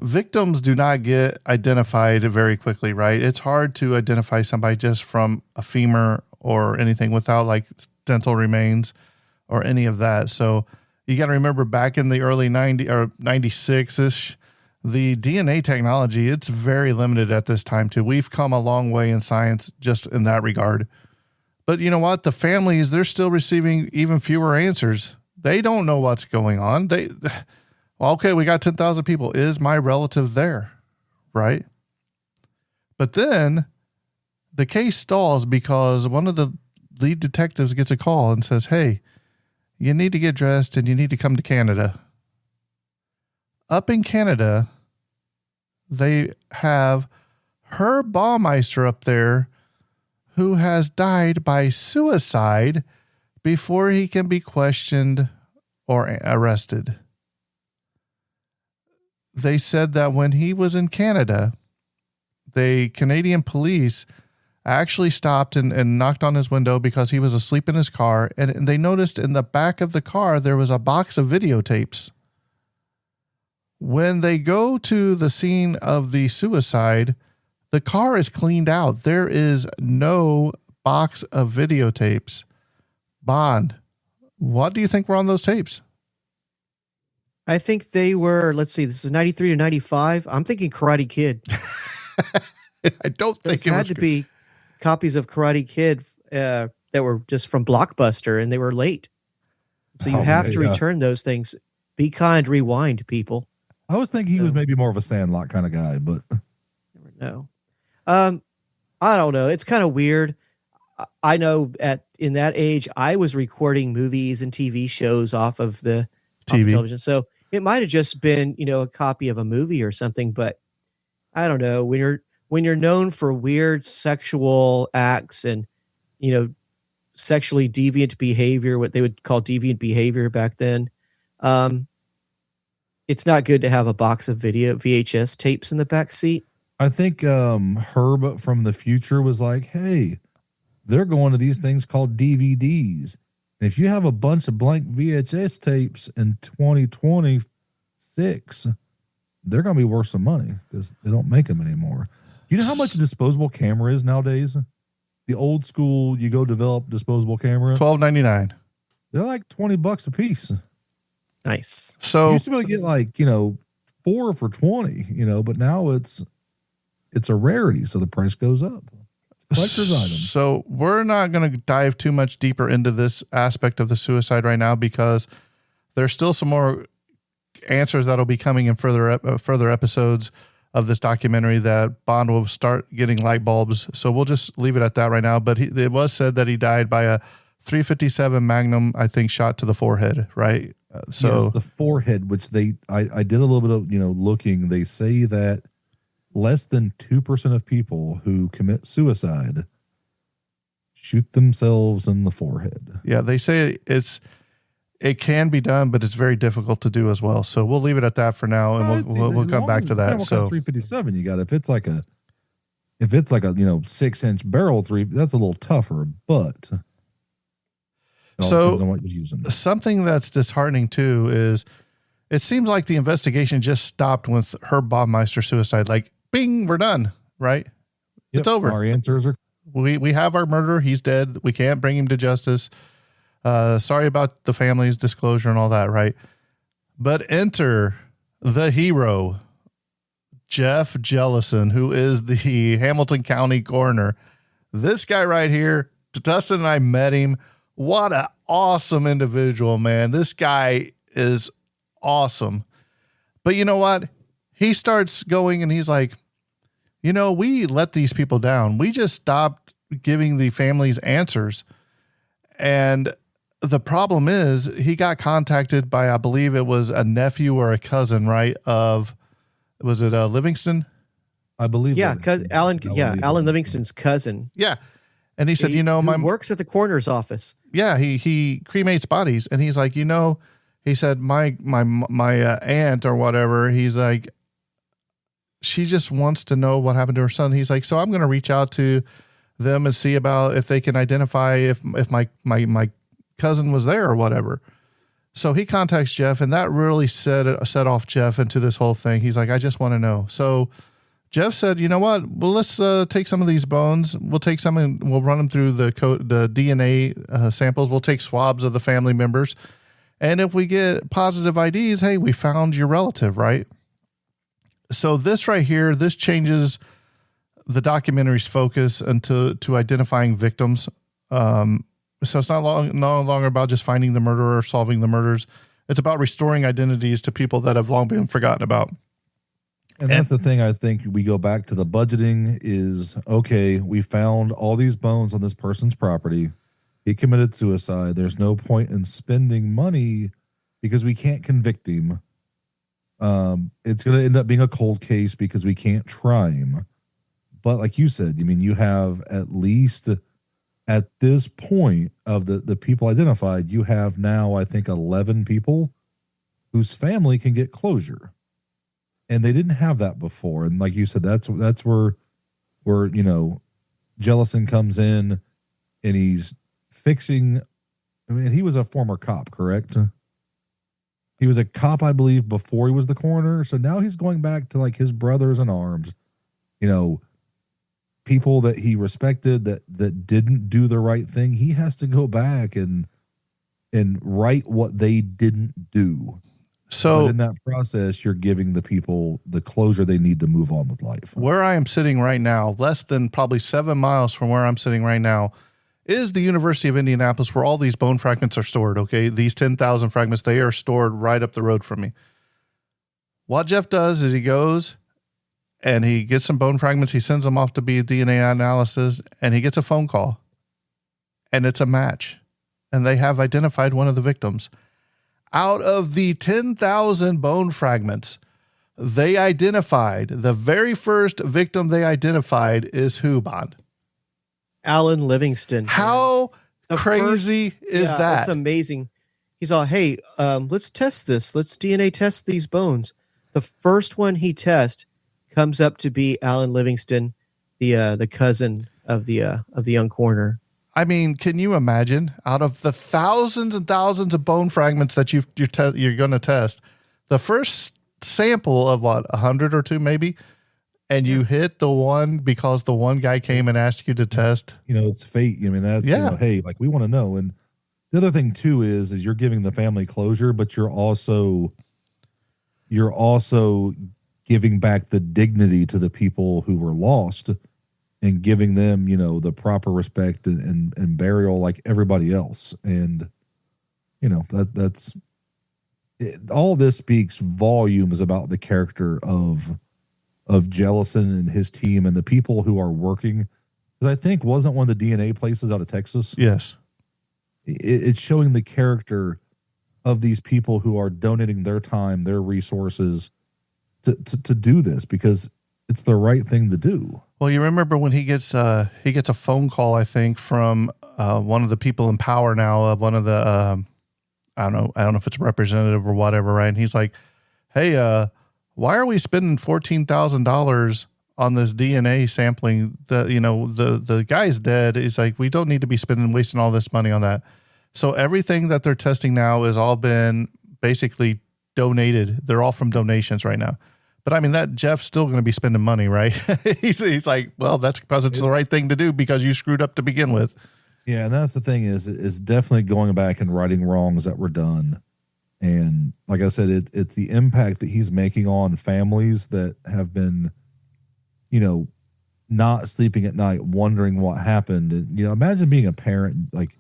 victims do not get identified very quickly, right? It's hard to identify somebody just from a femur or anything without like dental remains or any of that. So you got to remember, back in the early 90 or 96-ish, the DNA technology, it's very limited at this time too. We've come a long way in science just in that regard. But you know what? The families, they're still receiving even fewer answers. They don't know what's going on. Okay, we got 10,000 people. Is my relative there? Right? But then the case stalls because one of the lead detectives gets a call and says, "Hey, you need to get dressed and you need to come to Canada." Up in Canada, they have Herb Baumeister up there, who has died by suicide before he can be questioned or arrested. They said that when he was in Canada, the Canadian police actually stopped and knocked on his window because he was asleep in his car. And they noticed in the back of the car, there was a box of videotapes. When they go to the scene of the suicide, the car is cleaned out. There is no box of videotapes. Bond, what do you think were on those tapes? I think they were, let's see, this is 93 to 95. I'm thinking Karate Kid. I don't think it had to be copies of Karate Kid that were just from Blockbuster, and they were late. So you have to return those things. Be kind, rewind, people. I was thinking he was maybe more of a Sandlot kind of guy, but never know. I don't know. It's kind of weird. I know in that age, I was recording movies and TV shows off of the television. So it might have just been, a copy of a movie or something, but I don't know. When you're known for weird sexual acts and, sexually deviant behavior, what they would call deviant behavior back then, it's not good to have a box of VHS tapes in the back seat. I think Herb from the future was like, hey, they're going to these things called DVDs. And if you have a bunch of blank VHS tapes in 2026, they're going to be worth some money because they don't make them anymore. You know how much a disposable camera is nowadays? The old school, you go develop disposable camera. $12.99. They're like $20 a piece. Nice. You So used to be able to get like, 4 for 20, but now it's a rarity, so the price goes up. Collector's item. So we're not going to dive too much deeper into this aspect of the suicide right now because there's still some more answers that'll be coming in further episodes of this documentary that Bond will start getting light bulbs. So we'll just leave it at that right now. But it was said that he died by a 357 Magnum, I think, shot to the forehead, right? So yes, the forehead, which I did a little bit of, looking. They say that less than 2% of people who commit suicide shoot themselves in the forehead. Yeah, they say it can be done, but it's very difficult to do as well. So we'll leave it at that for now, and we'll come back to that. So 357, you got if it's like a 6-inch barrel that's a little tougher, but it all depends on what you're using. Something that's disheartening too is it seems like the investigation just stopped with Herb Baumeister suicide. Like, bing, we're done, right? Yep, it's over. Our answers are we have our murderer. He's dead. We can't bring him to justice. Sorry about the family's disclosure and all that, right? But enter the hero, Jeff Jellison, who is the Hamilton County coroner. This guy right here, Dustin and I met him. What an awesome individual, man. This guy is awesome. But you know what? He starts going and he's like, we let these people down. We just stopped giving the families answers. And the problem is he got contacted by, I believe it was a nephew or a cousin, right? Was it Livingston? I believe. Yeah. Alan Livingston's cousin. Yeah. And he said, my works at the coroner's office. Yeah. He cremates bodies. And he's like, he said, my aunt or whatever, he's like, she just wants to know what happened to her son. He's like, so I'm going to reach out to them and see about if they can identify if my cousin was there or whatever. So he contacts Jeff, and that really set off Jeff into this whole thing. He's like, I just want to know. So Jeff said, you know what? Well, let's take some of these bones. We'll take some and we'll run them through the DNA samples. We'll take swabs of the family members. And if we get positive IDs, hey, we found your relative, right? So this right here, this changes the documentary's focus to identifying victims. So it's no longer about just finding the murderer or solving the murders. It's about restoring identities to people that have long been forgotten about. And that's the thing. I think we go back to the budgeting is, okay, we found all these bones on this person's property. He committed suicide. There's no point in spending money because we can't convict him. It's going to end up being a cold case because we can't try him. But like you said, you have at least at this point of the people identified, you have now, I think, 11 people whose family can get closure. And they didn't have that before. And like you said, that's where Jellison comes in and he's fixing. I mean, he was a former cop, correct? He was a cop, I believe, before he was the coroner. So now he's going back to like his brothers in arms, people that he respected that didn't do the right thing. He has to go back and right what they didn't do. So but in that process, you're giving the people the closure they need to move on with life. Where I am sitting right now, less than probably 7 miles from where I'm sitting right now, is the University of Indianapolis, where all these bone fragments are stored. Okay. These 10,000 fragments, they are stored right up the road from me. What Jeff does is he goes and he gets some bone fragments. He sends them off to be DNA analysis, and he gets a phone call, and it's a match, and they have identified one of the victims. Out of the 10,000 bone fragments, they identified the very first victim they identified is who, Bond? Alan Livingston. How crazy is that? That's amazing. He's all, hey, let's test this. Let's DNA test these bones. The first one he tests comes up to be Alan Livingston, the cousin of the young coroner. I mean, can you imagine, out of the thousands and thousands of bone fragments that you're going to test, the first sample of 100 or 2 maybe, and you hit the one because the one guy came and asked you to test? It's fate. I mean, that's, hey, like we want to know. And The other thing too is you're giving the family closure, but you're also giving back the dignity to the people who were lost and giving them, the proper respect and burial like everybody else. And, that's it, all this speaks volumes about the character of Jellison and his team and the people who are working. Because I think wasn't one of the DNA places out of Texas. Yes. It's showing the character of these people who are donating their time, their resources to do this because it's the right thing to do. Well, you remember when he gets a phone call, I think, from one of the people in power now, of one of the I don't know if it's a representative or whatever, right? And he's like, "Hey, why are we spending $14,000 on this DNA sampling? The guy's dead." He's like, "We don't need to be wasting all this money on that." So everything that they're testing now has all been basically donated. They're all from donations right now. But I mean, that Jeff's still going to be spending money, right? he's like, well, that's because it's the right thing to do because you screwed up to begin with. Yeah, and that's the thing is definitely going back and righting wrongs that were done. And like I said, it's the impact that he's making on families that have been, not sleeping at night, wondering what happened. And, imagine being a parent, like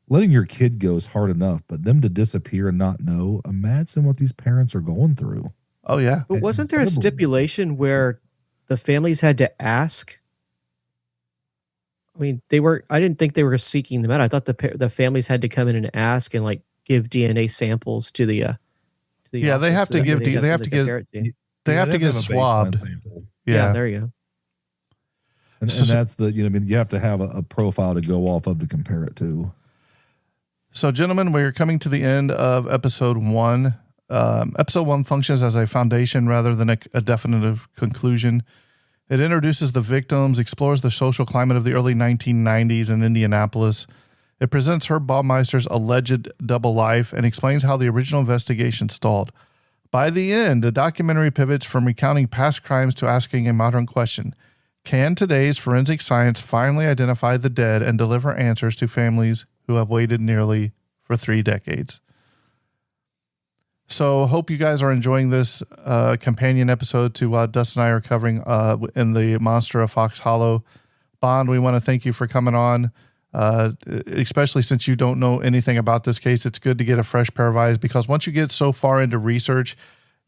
letting your kid go is hard enough, but them to disappear and not know, imagine what these parents are going through. Oh, yeah. But wasn't there a stipulation where the families had to ask? I mean, I didn't think they were seeking them out. I thought the families had to come in and ask and like give DNA samples to the yeah, they have to give, they have to get swabbed. Yeah, there you go. And that's you have to have a profile to go off of to compare it to. So, gentlemen, we're coming to the end of episode 1. Episode 1 functions as a foundation rather than a definitive conclusion. It introduces the victims, explores the social climate of the early 1990s in Indianapolis. It presents Herb Baumeister's alleged double life and explains how the original investigation stalled. By the end, the documentary pivots from recounting past crimes to asking a modern question. Can today's forensic science finally identify the dead and deliver answers to families who have waited nearly for 3 decades? So hope you guys are enjoying this companion episode to what Dustin and I are covering in the Monster of Fox Hollow. Bond, we want to thank you for coming on, especially since you don't know anything about this case. It's good to get a fresh pair of eyes because once you get so far into research,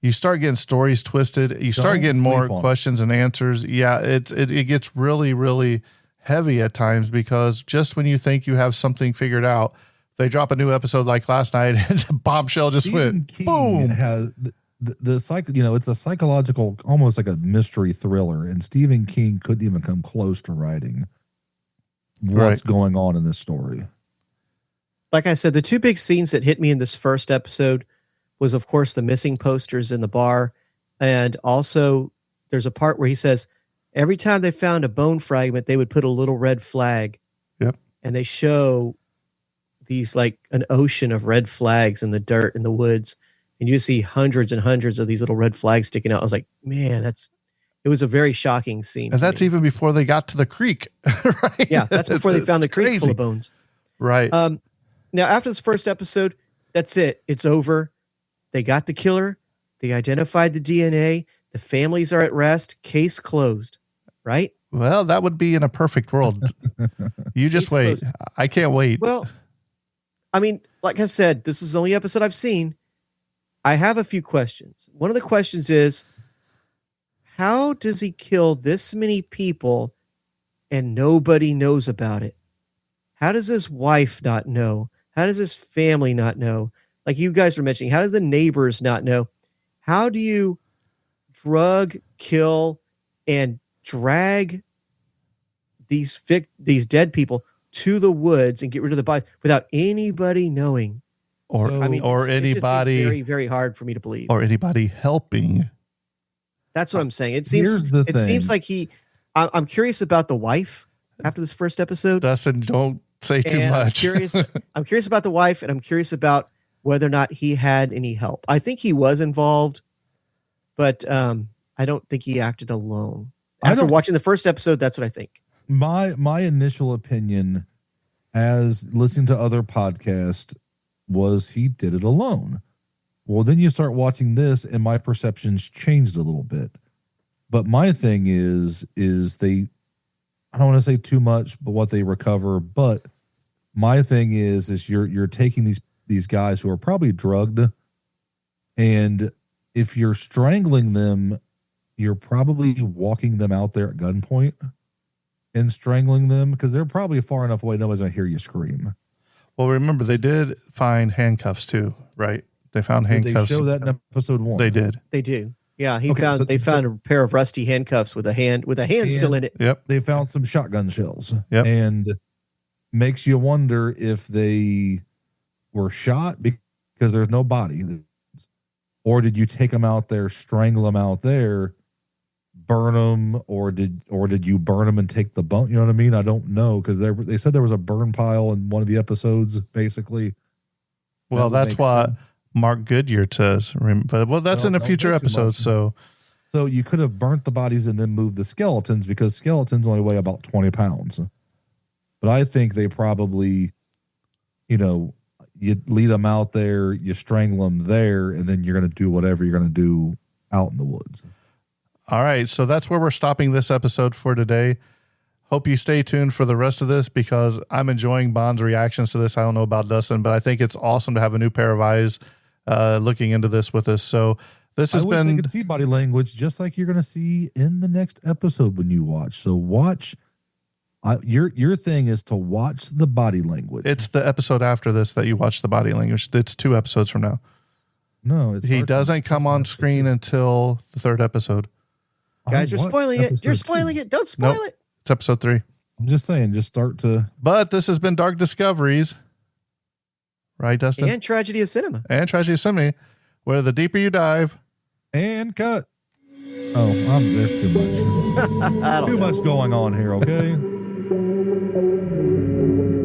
you start getting stories twisted. You start getting more questions and answers. Yeah, it gets really, really heavy at times because just when you think you have something figured out, they drop a new episode like last night and the bombshell just went boom. Has it's a psychological, almost like a mystery thriller, and Stephen King couldn't even come close to writing what's going on in this story. Like I said, the 2 big scenes that hit me in this first episode was, of course, the missing posters in the bar. And also there's a part where he says every time they found a bone fragment, they would put a little red flag. Yep. And they show these like an ocean of red flags in the dirt in the woods. And you see hundreds and hundreds of these little red flags sticking out. I was like, man, it was a very shocking scene. And that's even before they got to the creek. Right? Yeah. That's before they found the creek crazy. Full of bones. Right. Now after this first episode, that's it. It's over. They got the killer. They identified the DNA. The families are at rest. Case closed. Right? Well, that would be in a perfect world. You just wait. Closed. I can't wait. Well, I mean, like I said, this is the only episode I've seen. I have a few questions. One of the questions is, how does he kill this many people and nobody knows about it? How does his wife not know? How does his family not know? Like you guys were mentioning, how does the neighbors not know? How do you drug, kill, and drag these dead people to the woods and get rid of the body without anybody knowing? Or anybody very, very hard for me to believe. Or anybody helping. That's what I'm saying. It seems like I'm curious about the wife after this first episode. Dustin, don't say too much. I'm curious about the wife, and I'm curious about whether or not he had any help. I think he was involved, but I don't think he acted alone. After watching the first episode, that's what I think. My initial opinion as listening to other podcasts was he did it alone. Well, then you start watching this and my perceptions changed a little bit. But my thing is they, I don't want to say too much, but what they recover. But my thing is you're taking these guys who are probably drugged, and if you're strangling them, you're probably walking them out there at gunpoint and strangling them because they're probably far enough away nobody's gonna hear you scream. Well, remember they did find handcuffs too, right? They found handcuffs. Did they show that in episode 1? They did. They do. Yeah, Okay, they found a pair of rusty handcuffs with a hand still in it. Yep. They found some shotgun shells. Yep. And makes you wonder if they were shot because there's no body, or did you take them out there, strangle them out there, burn them, or did you burn them and take the bone? You know what I mean? I don't know, because they said there was a burn pile in one of the episodes, basically. Well, that's what Mark Goodyear says. But that's in a future episode. So you could have burnt the bodies and then moved the skeletons, because skeletons only weigh about 20 pounds. But I think they probably, you lead them out there, you strangle them there, and then you're going to do whatever you're going to do out in the woods. All right. So that's where we're stopping this episode for today. Hope you stay tuned for the rest of this, because I'm enjoying Bond's reactions to this. I don't know about Dustin, but I think it's awesome to have a new pair of eyes looking into this with us. So this has been. You can see body language just like you're going to see in the next episode when you watch. So watch. Your thing is to watch the body language. It's the episode after this that you watch the body language. It's 2 episodes from now. No, he doesn't come on screen until the 3rd episode. Guys, you're spoiling it. You're spoiling it. Don't spoil it. It's episode 3. I'm just saying, just start to. But this has been Dark Discoveries. Right, Dustin? And Tragedy of Cinema. And Tragedy of Cinema, where the deeper you dive. And cut. Oh, there's too much. Too much going on here, okay?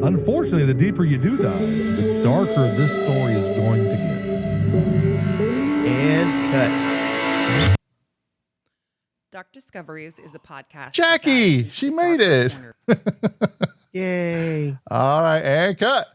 Unfortunately, the deeper you do dive, the darker this story is going to get. And cut. Dark Discoveries is a podcast. Jackie, she made it. Yay. All right, and cut.